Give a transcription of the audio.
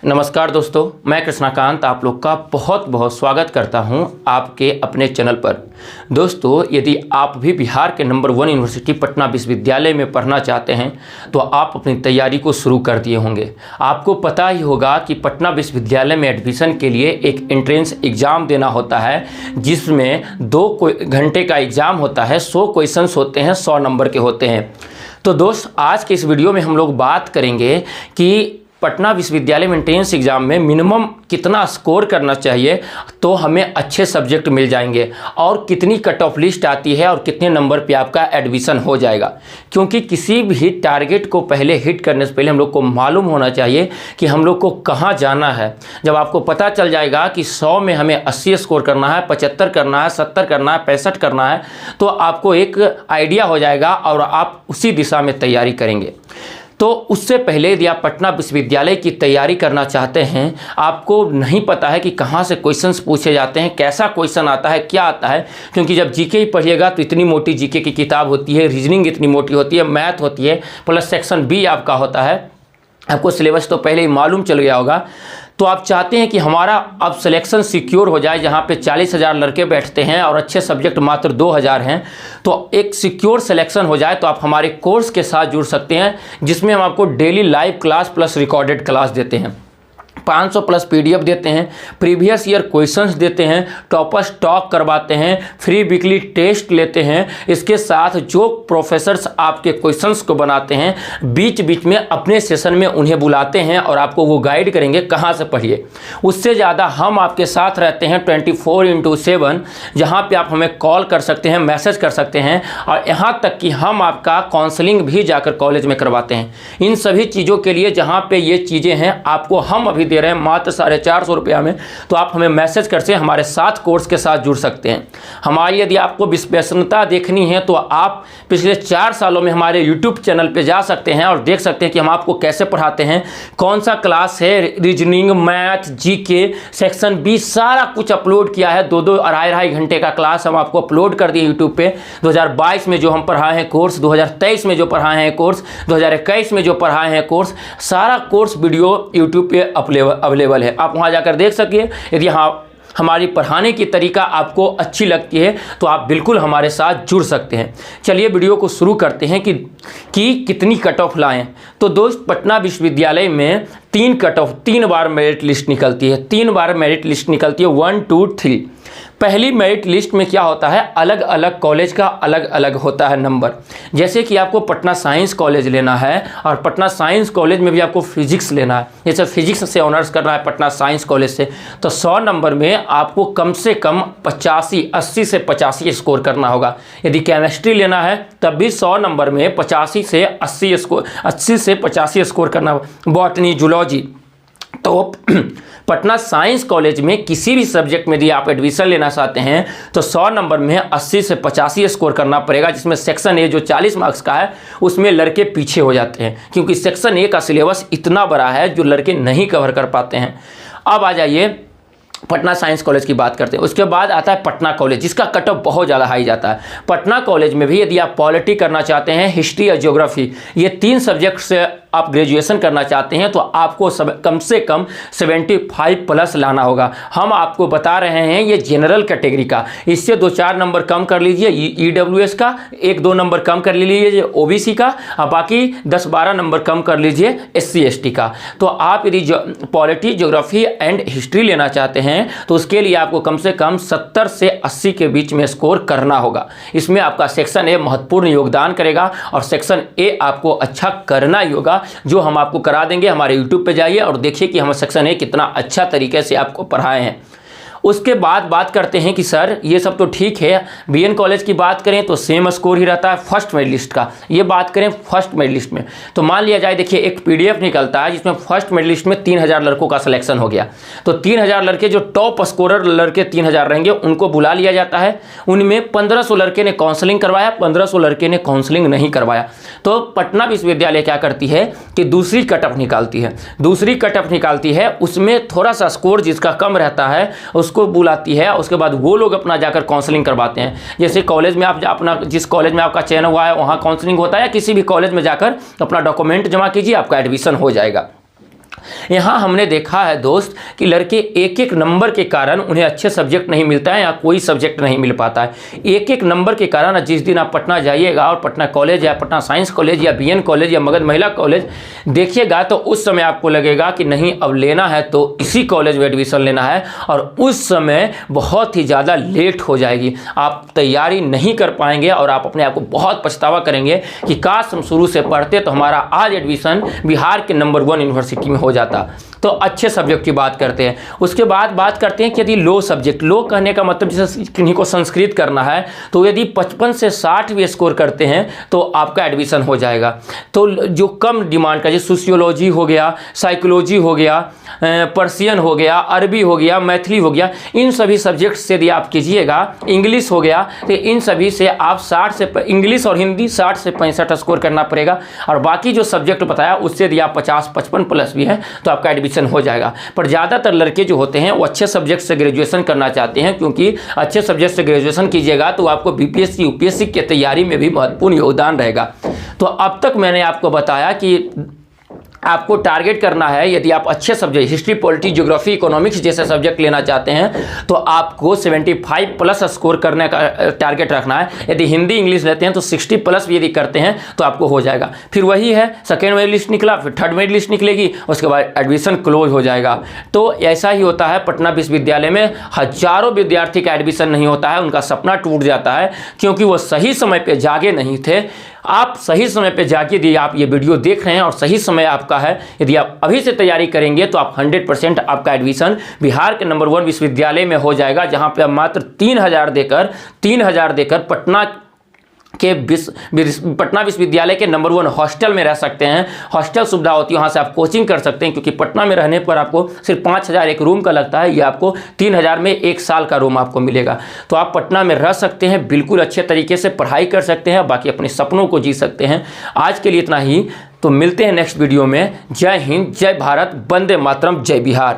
नमस्कार दोस्तों, मैं कृष्णाकांत आप लोग का बहुत बहुत स्वागत करता हूं आपके अपने चैनल पर। दोस्तों, यदि आप भी बिहार के नंबर 1 यूनिवर्सिटी पटना विश्वविद्यालय में पढ़ना चाहते हैं तो आप अपनी तैयारी को शुरू कर दिए होंगे। आपको पता ही होगा कि पटना विश्वविद्यालय में एडमिशन के लिए एक एंट्रेंस एग्ज़ाम देना होता है, जिसमें 2 घंटे का एग्ज़ाम होता है। 100 क्वेश्चंस होते हैं, 100 नंबर के होते हैं। तो दोस्त, आज के इस वीडियो में हम लोग बात करेंगे कि पटना विश्वविद्यालय में एंट्रेंस एग्ज़ाम में मिनिमम कितना स्कोर करना चाहिए तो हमें अच्छे सब्जेक्ट मिल जाएंगे, और कितनी कट ऑफ लिस्ट आती है और कितने नंबर पे आपका एडमिशन हो जाएगा। क्योंकि किसी भी टारगेट को पहले हिट करने से पहले हम लोग को मालूम होना चाहिए कि हम लोग को कहाँ जाना है। जब आपको पता चल जाएगा कि 100 में हमें 80 स्कोर करना है, 75 करना है, 70 करना है, 65 करना है, तो आपको एक आइडिया हो जाएगा और आप उसी दिशा में तैयारी करेंगे। तो उससे पहले यदि आप पटना विश्वविद्यालय की तैयारी करना चाहते हैं, आपको नहीं पता है कि कहाँ से क्वेश्चंस पूछे जाते हैं, कैसा क्वेश्चन आता है, क्या आता है। क्योंकि जब जीके ही पढ़िएगा तो इतनी मोटी जीके की किताब होती है, रीजनिंग इतनी मोटी होती है, मैथ होती है, प्लस सेक्शन बी आपका होता है। आपको सिलेबस तो पहले ही मालूम चल गया होगा। तो आप चाहते हैं कि हमारा अब सिलेक्शन सिक्योर हो जाए, जहाँ पे 40,000 लड़के बैठते हैं और अच्छे सब्जेक्ट मात्र 2,000 हैं, तो एक सिक्योर सिलेक्शन हो जाए तो आप हमारे कोर्स के साथ जुड़ सकते हैं, जिसमें हम आपको daily live class plus recorded class देते हैं, 500 प्लस पीडीएफ देते हैं, प्रीवियस ईयर क्वेश्चंस देते हैं, टॉपर्स टॉक करवाते हैं, फ्री वीकली टेस्ट लेते हैं। इसके साथ जो प्रोफेसर्स आपके क्वेश्चंस को बनाते हैं, बीच बीच में अपने सेशन में उन्हें बुलाते हैं और आपको वो गाइड करेंगे कहाँ से पढ़िए। उससे ज़्यादा हम आपके साथ रहते हैं 24/7, जहाँ पे आप हमें कॉल कर सकते हैं, मैसेज कर सकते हैं, और यहाँ तक कि हम आपका काउंसलिंग भी जाकर कॉलेज में करवाते हैं। इन सभी चीज़ों के लिए जहाँ पे ये चीज़ें हैं आपको हम अभी दे रहे हैं मात्र 450 रुपया में। तो आप हमें मैसेज करके हमारे साथ कोर्स के साथ जुड़ सकते हैं। हमारी यदि आपको विश्वसनीयता देखनी है तो आप पिछले 4 सालों में हमारे यूट्यूब चैनल पे जा सकते हैं और देख सकते हैं कि हम आपको कैसे पढ़ाते हैं, कौन सा क्लास है, reasoning, math, GK, section B, सारा कुछ अपलोड किया है। 2-2, अढ़ाई घंटे का क्लास हम आपको अपलोड कर दिए यूट्यूब पे। 2022 में जो हम पढ़ाए हैं कोर्स, 2023 में जो पढ़ाए हैं कोर्स, 2021 में जो पढ़ाए हैं कोर्स, सारा कोर्स वीडियो यूट्यूब पे अवेलेबल है। आप वहां जाकर देख सकिए। यदि हमारी पढ़ाने की तरीका आपको अच्छी लगती है तो आप बिल्कुल हमारे साथ जुड़ सकते हैं। चलिए वीडियो को शुरू करते हैं कि कितनी कट ऑफ लाएँ। तो दोस्त, पटना विश्वविद्यालय में 3 कट ऑफ, 3 बार मेरिट लिस्ट निकलती है। 3 बार मेरिट लिस्ट निकलती है, 1, 2, 3। पहली मेरिट लिस्ट में क्या होता है, अलग अलग कॉलेज का अलग अलग होता है नंबर। जैसे कि आपको पटना साइंस कॉलेज लेना है और पटना साइंस कॉलेज में भी आपको फिजिक्स लेना है, जैसे फिजिक्स से ऑनर्स करना है पटना साइंस कॉलेज से, तो 100 नंबर में आपको कम से कम 80 से 85 स्कोर करना होगा। यदि केमिस्ट्री लेना है तब भी 100 नंबर में 85 से 85 स्कोर करना। Botany, zoology. तो पटना साइंस कॉलेज में किसी भी सब्जेक्ट में यदि आप एडमिशन लेना चाहते हैं तो 100 नंबर में 80 से 85 स्कोर करना पड़ेगा, जिसमें सेक्शन ए जो 40 मार्क्स का है उसमें लड़के पीछे हो जाते हैं, क्योंकि सेक्शन ए का सिलेबस इतना बड़ा है जो लड़के नहीं कवर कर पाते हैं। अब आ जाइए पटना साइंस कॉलेज की बात करते हैं। उसके बाद आता है पटना कॉलेज, जिसका कट ऑफ बहुत ज़्यादा हाई जाता है। पटना कॉलेज में भी यदि आप पॉलिटी करना चाहते हैं, हिस्ट्री या ज्योग्राफी, ये 3 सब्जेक्ट से आप ग्रेजुएशन करना चाहते हैं तो आपको कम से कम 75 प्लस लाना होगा। हम आपको बता रहे हैं ये जनरल कैटेगरी का, इससे 2-4 नंबर कम कर लीजिए ईडब्ल्यूएस का, 1-2 नंबर कम कर लीजिए ओबीसी का, और बाकी 10-12 नंबर कम कर लीजिए SC ST का। तो आप यदि पॉलिटी, ज्योग्राफी एंड हिस्ट्री लेना चाहते हैं तो उसके लिए आपको कम से कम 70 से 80 के बीच में स्कोर करना होगा। इसमें आपका सेक्शन ए महत्वपूर्ण योगदान करेगा और सेक्शन ए आपको अच्छा करना ही होगा, जो हम आपको करा देंगे। हमारे यूट्यूब पे जाइए और देखिए कि हम सेक्शन ए कितना अच्छा तरीके से आपको पढ़ाए हैं। उसके बाद बात करते हैं कि सर ये सब तो ठीक है, बीएन कॉलेज की बात करें तो सेम स्कोर ही रहता है फर्स्ट मेरिट लिस्ट का। ये बात करें फर्स्ट मेरिट लिस्ट में तो मान लिया जाए, देखिए एक पीडीएफ निकलता है जिसमें फर्स्ट मेरिट लिस्ट में 3000 लड़कों का सिलेक्शन हो गया। तो 3000 लड़के जो टॉप स्कोरर लड़के 3000 रहेंगे उनको बुला लिया जाता है। उनमें 1500 लड़के ने काउंसलिंग करवाया, 1500 लड़के ने काउंसलिंग नहीं करवाया। तो पटना विश्वविद्यालय क्या करती है कि दूसरी कट ऑफ निकालती है। दूसरी कट ऑफ निकालती है, उसमें थोड़ा सा स्कोर जिसका कम रहता है उसको बुलाती है। उसके बाद वो लोग अपना जाकर काउंसलिंग करवाते हैं। जैसे कॉलेज में आप अपना, जिस कॉलेज में आपका चयन हुआ है वहाँ काउंसलिंग होता है, या किसी भी कॉलेज में जाकर अपना डॉक्यूमेंट जमा कीजिए, आपका एडमिशन हो जाएगा। यहाँ हमने देखा है दोस्त कि लड़के एक एक नंबर के कारण उन्हें अच्छे सब्जेक्ट नहीं मिलता है या कोई सब्जेक्ट नहीं मिल पाता है। एक एक नंबर के कारण जिस दिन आप पटना जाइएगा और पटना कॉलेज या पटना साइंस कॉलेज या बीएन कॉलेज या मगध महिला कॉलेज देखिएगा तो उस समय आपको लगेगा कि नहीं, अब लेना है तो इसी कॉलेज में एडमिशन लेना है, और उस समय बहुत ही ज़्यादा लेट हो जाएगी, आप तैयारी नहीं कर पाएंगे और आप अपने आप को बहुत पछतावा करेंगे कि काश हम शुरू से पढ़ते तो हमारा आज एडमिशन बिहार के नंबर 1 यूनिवर्सिटी में हो जाता। तो अच्छे सब्जेक्ट की बात करते हैं। उसके बाद बात करते हैं कि यदि लो सब्जेक्ट, लो कहने का मतलब जैसे किन्हीं को संस्कृत करना है तो यदि 55 से 60 भी स्कोर करते हैं तो आपका एडमिशन हो जाएगा। तो जो कम डिमांड का, जैसे सोशियोलॉजी हो गया, साइकोलॉजी हो गया, पर्शियन हो गया, अरबी हो गया, मैथिली हो गया, इन सभी सब्जेक्ट से यदि आप कीजिएगा, इंग्लिश हो गया, तो इन सभी से आप 60 से, इंग्लिश और हिंदी 60 से 65 स्कोर करना पड़ेगा, और बाकी जो सब्जेक्ट बताया उससे यदि आप 50-55 प्लस भी हैं तो आपका एडमिशन हो जाएगा। पर ज़्यादातर लड़के जो होते हैं वो अच्छे सब्जेक्ट से ग्रेजुएशन करना चाहते हैं, क्योंकि अच्छे सब्जेक्ट से ग्रेजुएशन कीजिएगा तो आपको बीपीएससी यूपीएससी की तैयारी में भी महत्वपूर्ण योगदान रहेगा। तो अब तक मैंने आपको बताया कि आपको टारगेट करना है, यदि आप अच्छे subject history, polity, geography, economics जैसे सब्जेक्ट लेना चाहते हैं तो आपको 75 प्लस स्कोर करने का टारगेट रखना है। यदि हिंदी इंग्लिश लेते हैं तो 60 प्लस भी यदि करते हैं तो आपको हो जाएगा। फिर वही है, सेकेंड मेरिट लिस्ट निकला, फिर थर्ड मेरिट लिस्ट निकलेगी, उसके बाद एडमिशन क्लोज हो जाएगा। तो ऐसा ही होता है पटना विश्वविद्यालय में, हजारों विद्यार्थी का एडमिशन नहीं होता है, उनका सपना टूट जाता है क्योंकि वो सही समय पर जागे नहीं थे। आप सही समय पे जाके, यदि आप ये वीडियो देख रहे हैं और सही समय आपका है, यदि आप अभी से तैयारी करेंगे तो आप 100% आपका एडमिशन बिहार के नंबर 1 विश्वविद्यालय में हो जाएगा, जहां पे आप मात्र 3000 देकर पटना विश्वविद्यालय के नंबर 1 हॉस्टल में रह सकते हैं। हॉस्टल सुविधा होती है, वहाँ से आप कोचिंग कर सकते हैं, क्योंकि पटना में रहने पर आपको सिर्फ 5000 एक रूम का लगता है, ये आपको 3000 में 1 साल का रूम आपको मिलेगा। तो आप पटना में रह सकते हैं, बिल्कुल अच्छे तरीके से पढ़ाई कर सकते हैं, बाकी अपने सपनों को जी सकते हैं। आज के लिए इतना ही, तो मिलते हैं नेक्स्ट वीडियो में। जय हिंद, जय भारत, वंदे मातरम, जय बिहार।